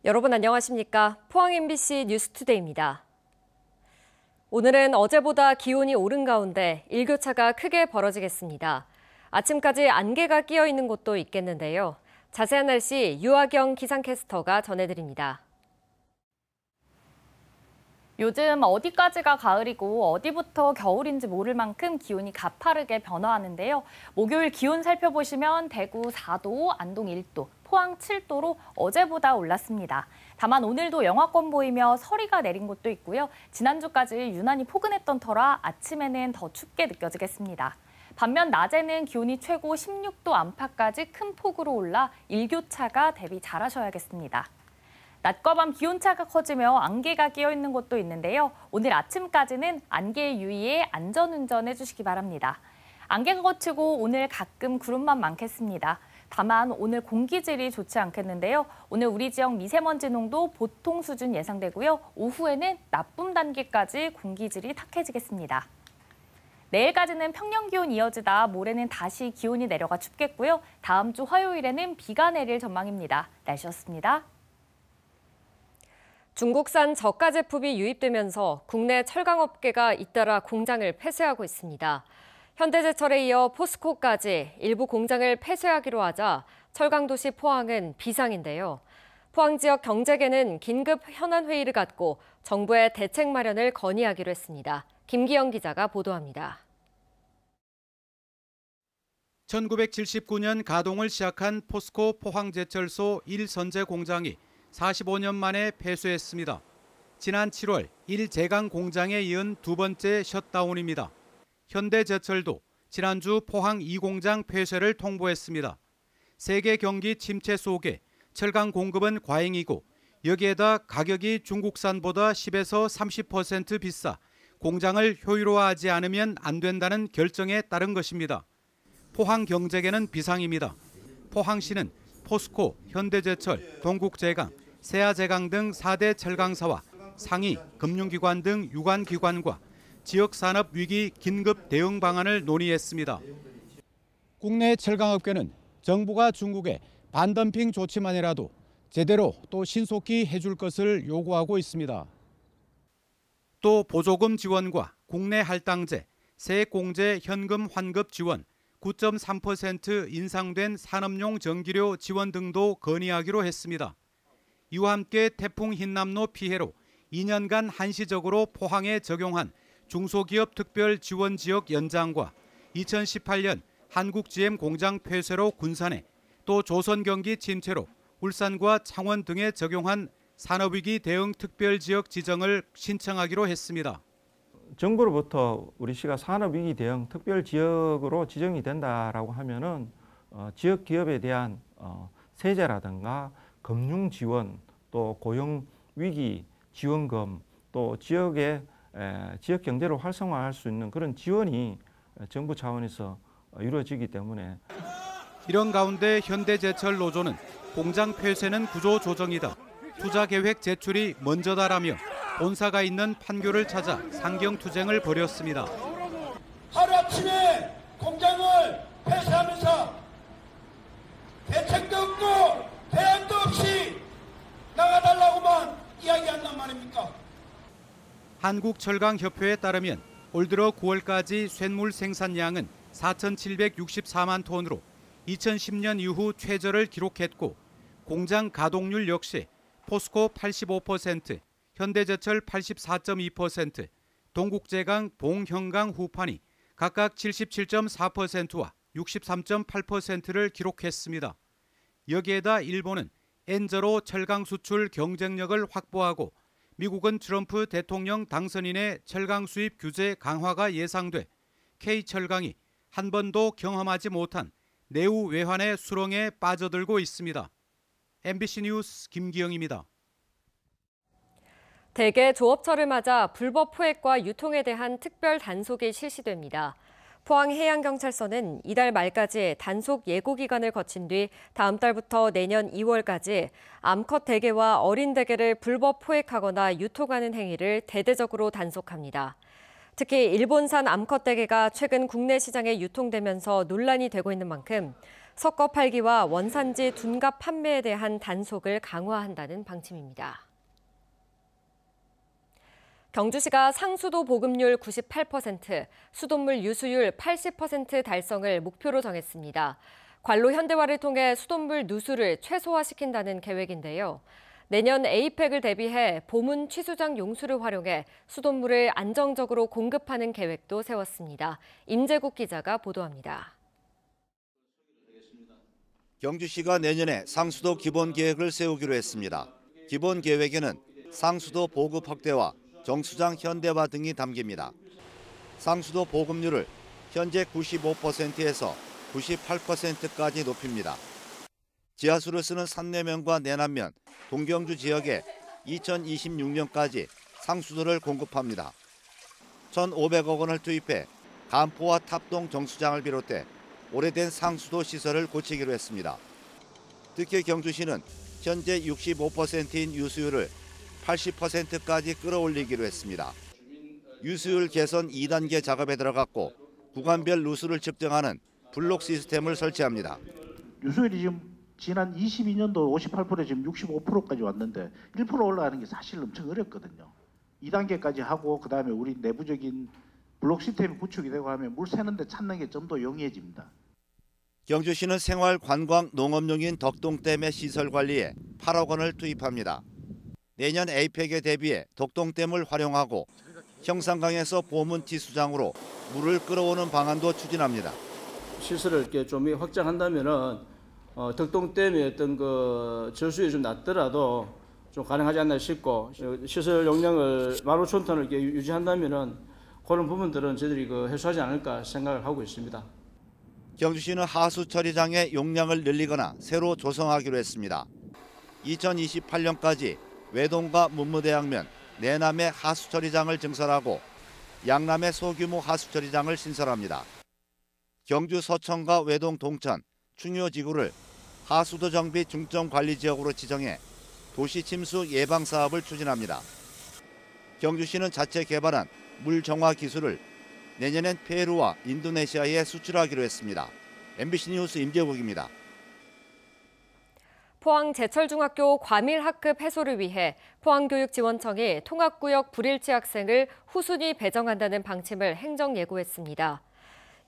여러분 안녕하십니까? 포항 MBC 뉴스투데이입니다. 오늘은 어제보다 기온이 오른 가운데 일교차가 크게 벌어지겠습니다. 아침까지 안개가 끼어 있는 곳도 있겠는데요. 자세한 날씨 유아경 기상캐스터가 전해드립니다. 요즘 어디까지가 가을이고 어디부터 겨울인지 모를 만큼 기온이 가파르게 변화하는데요. 목요일 기온 살펴보시면 대구 4도, 안동 1도, 포항 7도로 어제보다 올랐습니다. 다만 오늘도 영하권 보이며 서리가 내린 곳도 있고요. 지난주까지 유난히 포근했던 터라 아침에는 더 춥게 느껴지겠습니다. 반면 낮에는 기온이 최고 16도 안팎까지 큰 폭으로 올라 일교차가 대비 잘하셔야겠습니다. 낮과 밤 기온차가 커지며 안개가 끼어 있는 곳도 있는데요. 오늘 아침까지는 안개에 유의해 안전운전 해주시기 바랍니다. 안개가 걷히고 오늘 가끔 구름만 많겠습니다. 다만 오늘 공기질이 좋지 않겠는데요. 오늘 우리 지역 미세먼지 농도 보통 수준 예상되고요. 오후에는 나쁨 단계까지 공기질이 탁해지겠습니다. 내일까지는 평년 기온 이어지다 모레는 다시 기온이 내려가 춥겠고요. 다음 주 화요일에는 비가 내릴 전망입니다. 날씨였습니다. 중국산 저가 제품이 유입되면서 국내 철강업계가 잇따라 공장을 폐쇄하고 있습니다. 현대제철에 이어 포스코까지 일부 공장을 폐쇄하기로 하자 철강도시 포항은 비상인데요. 포항 지역 경제계는 긴급 현안회의를 갖고 정부의 대책 마련을 건의하기로 했습니다. 김기영 기자가 보도합니다. 1979년 가동을 시작한 포스코 포항제철소 1선제 공장이 45년 만에 폐쇄했습니다. 지난 7월 1제강 공장에 이은 두 번째 셧다운입니다. 현대제철도 지난주 포항 2공장 폐쇄를 통보했습니다. 세계 경기 침체 속에 철강 공급은 과잉이고 여기에다 가격이 중국산보다 10에서 30% 비싸 공장을 효율화하지 않으면 안 된다는 결정에 따른 것입니다. 포항 경제계는 비상입니다. 포항시는 포스코, 현대제철, 동국제강, 세아제강 등 4대 철강사와 상위, 금융기관 등 유관기관과 지역산업위기 긴급 대응 방안을 논의했습니다. 국내 철강업계는 정부가 중국에 반덤핑 조치만이라도 제대로 또 신속히 해줄 것을 요구하고 있습니다. 또 보조금 지원과 국내 할당제, 세액공제 현금 환급 지원, 9.3% 인상된 산업용 전기료 지원 등도 건의하기로 했습니다. 이와 함께 태풍 흰남노 피해로 2년간 한시적으로 포항에 적용한 중소기업 특별 지원 지역 연장과 2018년 한국 GM 공장 폐쇄로 군산에 또 조선 경기 침체로 울산과 창원 등에 적용한 산업위기 대응 특별 지역 지정을 신청하기로 했습니다. 정부로부터 우리 시가 산업위기 대응 특별 지역으로 지정이 된다라고 하면은 지역 기업에 대한 세제라든가 금융 지원, 또 고용 위기 지원금, 또 지역의 지역 경제를 활성화할 수 있는 그런 지원이 정부 차원에서 이루어지기 때문에 이런 가운데 현대제철 노조는 공장 폐쇄는 구조 조정이다. 투자 계획 제출이 먼저다라며 본사가 있는 판교를 찾아 상경투쟁을 벌였습니다. 하루아침에 공장을 폐쇄하면서 대책도 없고 대안도 없이 나가달라고만 이야기한단 말입니까? 한국철강협회에 따르면 올 들어 9월까지 쇳물 생산량은 4,764만 톤으로 2010년 이후 최저를 기록했고 공장 가동률 역시 포스코 85%, 현대제철 84.2%, 동국제강, 봉형강 후판이 각각 77.4%와 63.8%를 기록했습니다. 여기에다 일본은 엔저로 철강 수출 경쟁력을 확보하고 미국은 트럼프 대통령 당선인의 철강 수입 규제 강화가 예상돼 K철강이 한 번도 경험하지 못한 내후 외환의 수렁에 빠져들고 있습니다. MBC 뉴스 김기영입니다. 대개 조업철을 맞아 불법 포획과 유통에 대한 특별 단속이 실시됩니다. 포항해양경찰서는 이달 말까지 단속 예고 기간을 거친 뒤 다음 달부터 내년 2월까지 암컷 대게와 어린 대게를 불법 포획하거나 유통하는 행위를 대대적으로 단속합니다. 특히 일본산 암컷 대게가 최근 국내 시장에 유통되면서 논란이 되고 있는 만큼 섞어 팔기와 원산지 둔갑 판매에 대한 단속을 강화한다는 방침입니다. 경주시가 상수도 보급률 98%, 수돗물 유수율 80% 달성을 목표로 정했습니다. 관로 현대화를 통해 수돗물 누수를 최소화시킨다는 계획인데요. 내년 에이펙을 대비해 보문 취수장 용수를 활용해 수돗물을 안정적으로 공급하는 계획도 세웠습니다. 임재국 기자가 보도합니다. 경주시가 내년에 상수도 기본계획을 세우기로 했습니다. 기본계획에는 상수도 보급 확대와 정수장 현대화 등이 담깁니다. 상수도 보급률을 현재 95%에서 98%까지 높입니다. 지하수를 쓰는 산내면과 내남면, 동경주 지역에 2026년까지 상수도를 공급합니다. 1,500억 원을 투입해 간포와 탑동 정수장을 비롯해 오래된 상수도 시설을 고치기로 했습니다. 특히 경주시는 현재 65%인 유수율을 80%까지 끌어올리기로 했습니다. 유수율 개선 2단계 작업에 들어갔고 구간별 누수를 측정하는 블록 시스템을 설치합니다. 유수율이 지금 지난 22년도 58% 지금 65%까지 왔는데 1% 올라가는 게 사실 엄청 어렵거든요. 2단계까지 하고 그다음에 우리 내부적인 블록 시스템이 구축이 되고 하면 물 새는데 찾는 게 좀 더 용이해집니다. 경주시는 생활 관광 농업용인 덕동댐의 시설 관리에 8억 원을 투입합니다. 내년 에이펙에 대비해 덕동댐을 활용하고 형산강에서 보문티 수장으로 물을 끌어오는 방안도 추진합니다. 시설을 이렇게 좀 확장한다면은 덕동댐의 어떤 그 저수율이 좀 낮더라도 좀 가능하지 않나 싶고 시설 용량을 15,000톤을 이렇게 유지한다면은 그런 부분들은 저희들이 해소하지 않을까 생각을 하고 있습니다. 경주시는 하수 처리장의 용량을 늘리거나 새로 조성하기로 했습니다. 2028년까지 외동과 문무대양면, 내남의 하수 처리장을 증설하고 양남의 소규모 하수 처리장을 신설합니다. 경주 서천과 외동 동천, 충효지구를 하수도 정비 중점 관리 지역으로 지정해 도시 침수 예방 사업을 추진합니다. 경주시는 자체 개발한 물 정화 기술을 내년엔 페루와 인도네시아에 수출하기로 했습니다. MBC 뉴스 임재국입니다. 포항 제철중학교 과밀학급 해소를 위해 포항교육지원청이 통합구역 불일치 학생을 후순위 배정한다는 방침을 행정 예고했습니다.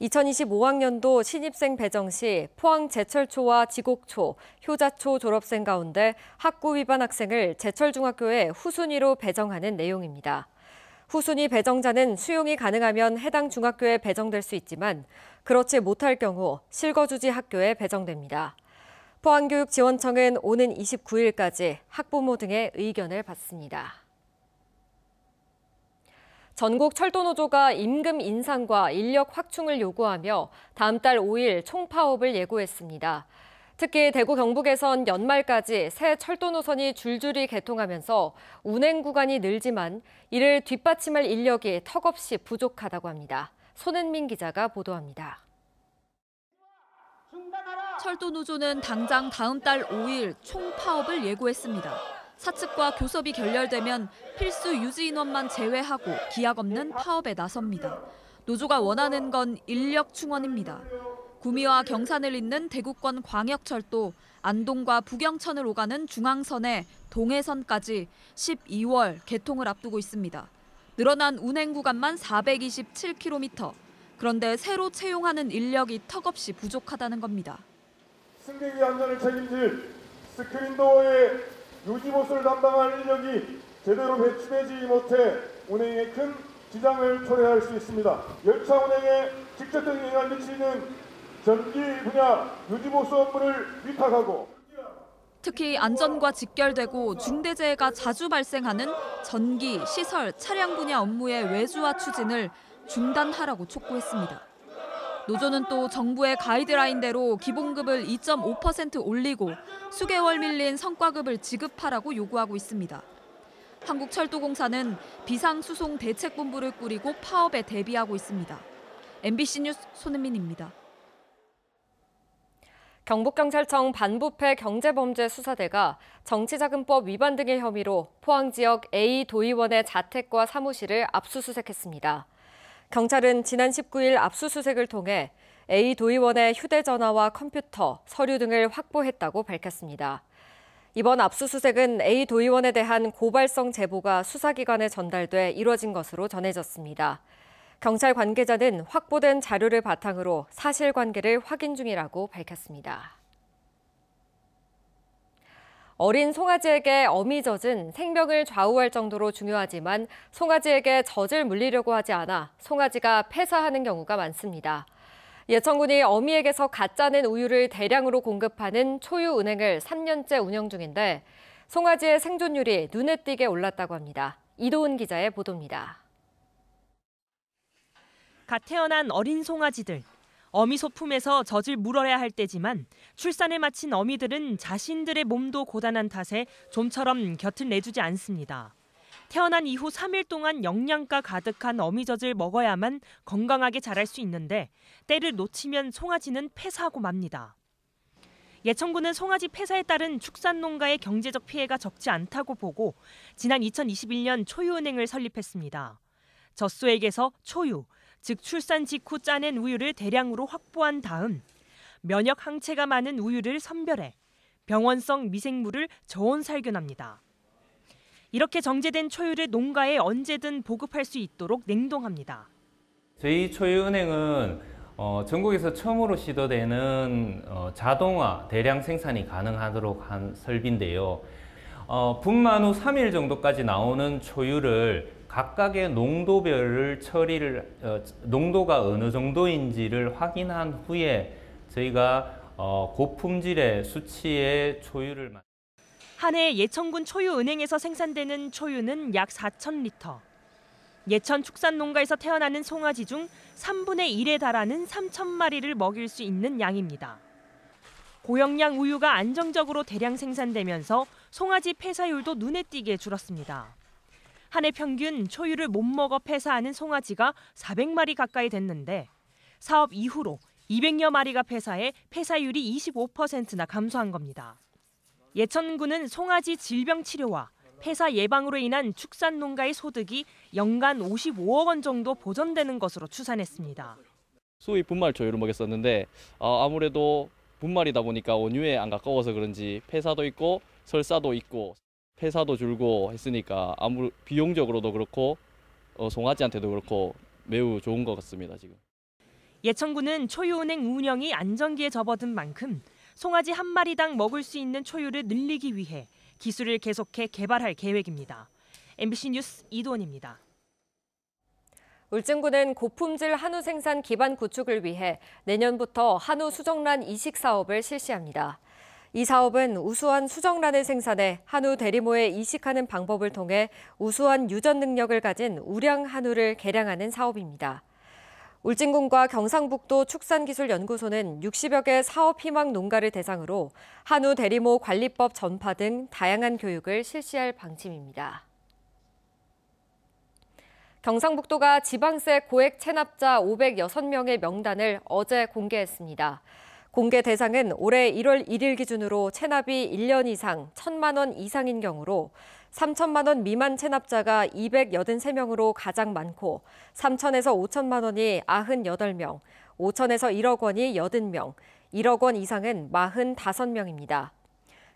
2025학년도 신입생 배정 시 포항 제철초와 지곡초, 효자초 졸업생 가운데 학구 위반 학생을 제철중학교에 후순위로 배정하는 내용입니다. 후순위 배정자는 수용이 가능하면 해당 중학교에 배정될 수 있지만 그렇지 못할 경우 실거주지 학교에 배정됩니다. 포항교육지원청은 오는 29일까지 학부모 등의 의견을 받습니다. 전국 철도노조가 임금 인상과 인력 확충을 요구하며 다음 달 5일 총파업을 예고했습니다. 특히 대구 경북에선 연말까지 새 철도 노선이 줄줄이 개통하면서 운행 구간이 늘지만 이를 뒷받침할 인력이 턱없이 부족하다고 합니다. 손은민 기자가 보도합니다. 철도 노조는 당장 다음 달 5일 총파업을 예고했습니다. 사측과 교섭이 결렬되면 필수 유지 인원만 제외하고 기약 없는 파업에 나섭니다. 노조가 원하는 건 인력 충원입니다. 구미와 경산을 잇는 대구권 광역철도, 안동과 부경천을 오가는 중앙선에 동해선까지 12월 개통을 앞두고 있습니다. 늘어난 운행 구간만 427km. 그런데 새로 채용하는 인력이 턱없이 부족하다는 겁니다. 승객의 안전을 책임질 스크린도어의 유지보수를 담당할 인력이 제대로 배치되지 못해 운행에 큰 지장을 초래할 수 있습니다. 열차 운행에 직접적인 영향을 미치는 전기 분야 유지보수 업무를 위탁하고 특히 안전과 직결되고 중대재해가 자주 발생하는 전기, 시설, 차량 분야 업무의 외주화 추진을 중단하라고 촉구했습니다. 노조는 또 정부의 가이드라인대로 기본급을 2.5% 올리고 수개월 밀린 성과급을 지급하라고 요구하고 있습니다. 한국철도공사는 비상수송대책본부를 꾸리고 파업에 대비하고 있습니다. MBC 뉴스 손은민입니다. 경북경찰청 반부패 경제범죄수사대가 정치자금법 위반 등의 혐의로 포항 지역 A 도의원의 자택과 사무실을 압수수색했습니다. 경찰은 지난 19일 압수수색을 통해 A 도의원의 휴대전화와 컴퓨터, 서류 등을 확보했다고 밝혔습니다. 이번 압수수색은 A 도의원에 대한 고발성 제보가 수사기관에 전달돼 이뤄진 것으로 전해졌습니다. 경찰 관계자는 확보된 자료를 바탕으로 사실관계를 확인 중이라고 밝혔습니다. 어린 송아지에게 어미젖은 생명을 좌우할 정도로 중요하지만 송아지에게 젖을 물리려고 하지 않아 송아지가 폐사하는 경우가 많습니다. 예천군이 어미에게서 가짜낸 우유를 대량으로 공급하는 초유은행을 3년째 운영 중인데 송아지의 생존율이 눈에 띄게 올랐다고 합니다. 이도훈 기자의 보도입니다. 갓 태어난 어린 송아지들. 어미 소품에서 젖을 물어야 할 때지만 출산을 마친 어미들은 자신들의 몸도 고단한 탓에 좀처럼 곁을 내주지 않습니다. 태어난 이후 3일 동안 영양가 가득한 어미젖을 먹어야만 건강하게 자랄 수 있는데 때를 놓치면 송아지는 폐사하고 맙니다. 예천군은 송아지 폐사에 따른 축산농가의 경제적 피해가 적지 않다고 보고 지난 2021년 초유은행을 설립했습니다. 젖소액에서 초유, 즉 출산 직후 짜낸 우유를 대량으로 확보한 다음 면역 항체가 많은 우유를 선별해 병원성 미생물을 저온 살균합니다. 이렇게 정제된 초유를 농가에 언제든 보급할 수 있도록 냉동합니다. 저희 초유은행은 전국에서 처음으로 시도되는 자동화 대량 생산이 가능하도록 한 설비인데요. 분만 후 3일 정도까지 나오는 초유를 각각의 농도별을 농도가 어느 정도인지를 확인한 후에 저희가 고품질의 수치의 초유를 한 해 예천군 초유은행에서 생산되는 초유는 약 4,000리터. 예천 축산농가에서 태어나는 송아지 중 3분의 1에 달하는 3,000마리를 먹일 수 있는 양입니다. 고영양 우유가 안정적으로 대량 생산되면서 송아지 폐사율도 눈에 띄게 줄었습니다. 한 해 평균 초유를 못 먹어 폐사하는 송아지가 400마리 가까이 됐는데 사업 이후로 200여 마리가 폐사해 폐사율이 25%나 감소한 겁니다. 예천군은 송아지 질병 치료와 폐사 예방으로 인한 축산농가의 소득이 연간 55억 원 정도 보전되는 것으로 추산했습니다. 수입 분말 초유를 먹였었는데 아무래도 분말이다 보니까 원유에 안 가까워서 그런지 폐사도 있고 설사도 있고 폐사도 줄고 했으니까 비용적으로도 그렇고 송아지한테도 그렇고 매우 좋은 것 같습니다. 지금. 예천군은 초유은행 운영이 안정기에 접어든 만큼 송아지 한 마리당 먹을 수 있는 초유를 늘리기 위해 기술을 계속해 개발할 계획입니다. MBC 뉴스 이도원입니다. 울진군은 고품질 한우 생산 기반 구축을 위해 내년부터 한우 수정란 이식 사업을 실시합니다. 이 사업은 우수한 수정란을 생산해 한우 대리모에 이식하는 방법을 통해 우수한 유전 능력을 가진 우량 한우를 개량하는 사업입니다. 울진군과 경상북도 축산기술연구소는 60여 개 사업 희망 농가를 대상으로 한우 대리모 관리법 전파 등 다양한 교육을 실시할 방침입니다. 경상북도가 지방세 고액 체납자 506명의 명단을 어제 공개했습니다. 공개 대상은 올해 1월 1일 기준으로 체납이 1년 이상 1,000만 원 이상인 경우로 3천만 원 미만 체납자가 283명으로 가장 많고 3천에서 5천만 원이 98명, 5천에서 1억 원이 80명, 1억 원 이상은 45명입니다.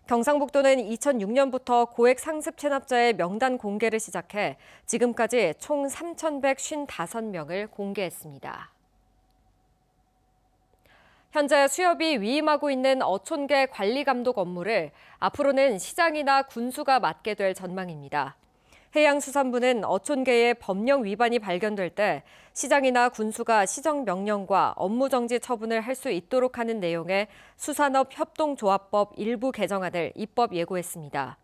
경상북도는 2006년부터 고액 상습 체납자의 명단 공개를 시작해 지금까지 총 3,155명을 공개했습니다. 현재 수협이 위임하고 있는 어촌계 관리감독 업무를 앞으로는 시장이나 군수가 맡게 될 전망입니다. 해양수산부는 어촌계의 법령 위반이 발견될 때 시장이나 군수가 시정명령과 업무정지 처분을 할 수 있도록 하는 내용의 수산업 협동조합법 일부 개정안을 입법 예고했습니다.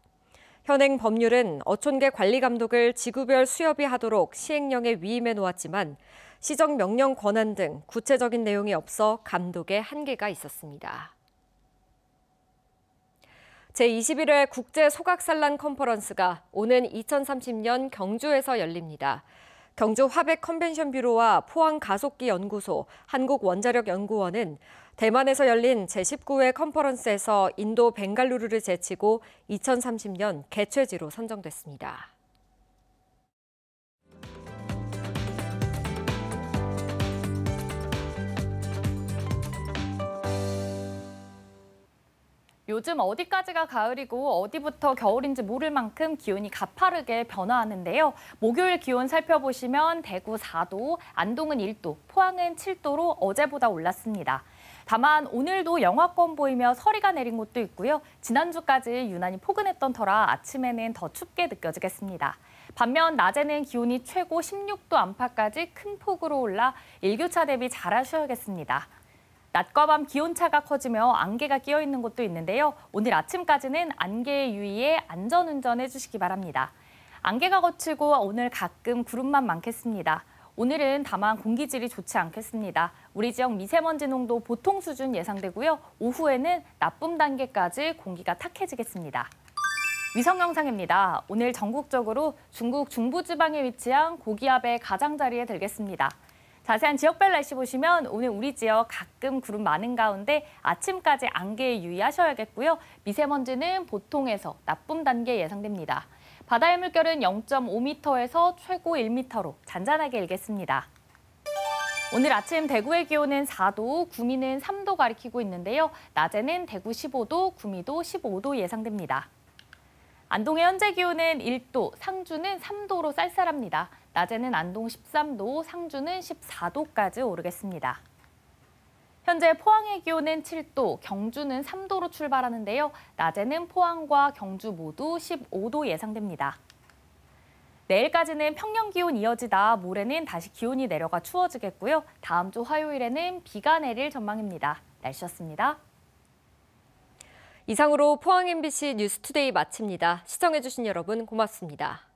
현행 법률은 어촌계 관리감독을 지구별 수협이 하도록 시행령에 위임해 놓았지만 시정명령 권한 등 구체적인 내용이 없어 감독에 한계가 있었습니다. 제21회 국제소각산란 컨퍼런스가 오는 2030년 경주에서 열립니다. 경주 화백 컨벤션 뷰로와 포항 가속기 연구소, 한국원자력연구원은 대만에서 열린 제19회 컨퍼런스에서 인도 벵갈루루를 제치고 2030년 개최지로 선정됐습니다. 요즘 어디까지가 가을이고 어디부터 겨울인지 모를 만큼 기온이 가파르게 변화하는데요. 목요일 기온 살펴보시면 대구 4도, 안동은 1도, 포항은 7도로 어제보다 올랐습니다. 다만 오늘도 영하권 보이며 서리가 내린 곳도 있고요. 지난주까지 유난히 포근했던 터라 아침에는 더 춥게 느껴지겠습니다. 반면 낮에는 기온이 최고 16도 안팎까지 큰 폭으로 올라 일교차 대비 잘하셔야겠습니다. 낮과 밤 기온차가 커지며 안개가 끼어 있는 곳도 있는데요. 오늘 아침까지는 안개에 유의해 안전운전 해주시기 바랍니다. 안개가 걷히고 오늘 가끔 구름만 많겠습니다. 오늘은 다만 공기질이 좋지 않겠습니다. 우리 지역 미세먼지 농도 보통 수준 예상되고요. 오후에는 나쁨 단계까지 공기가 탁해지겠습니다. 위성 영상입니다. 오늘 전국적으로 중국 중부지방에 위치한 고기압의 가장자리에 들겠습니다. 자세한 지역별 날씨 보시면 오늘 우리 지역 가끔 구름 많은 가운데 아침까지 안개에 유의하셔야겠고요. 미세먼지는 보통에서 나쁨 단계 예상됩니다. 바다의 물결은 0.5m에서 최고 1m로 잔잔하게 일겠습니다. 오늘 아침 대구의 기온은 4도, 구미는 3도 가리키고 있는데요. 낮에는 대구 15도, 구미도 15도 예상됩니다. 안동의 현재 기온은 1도, 상주는 3도로 쌀쌀합니다. 낮에는 안동 13도, 상주는 14도까지 오르겠습니다. 현재 포항의 기온은 7도, 경주는 3도로 출발하는데요. 낮에는 포항과 경주 모두 15도 예상됩니다. 내일까지는 평년 기온 이어지다 모레는 다시 기온이 내려가 추워지겠고요. 다음 주 화요일에는 비가 내릴 전망입니다. 날씨였습니다. 이상으로 포항 MBC 뉴스투데이 마칩니다. 시청해주신 여러분 고맙습니다.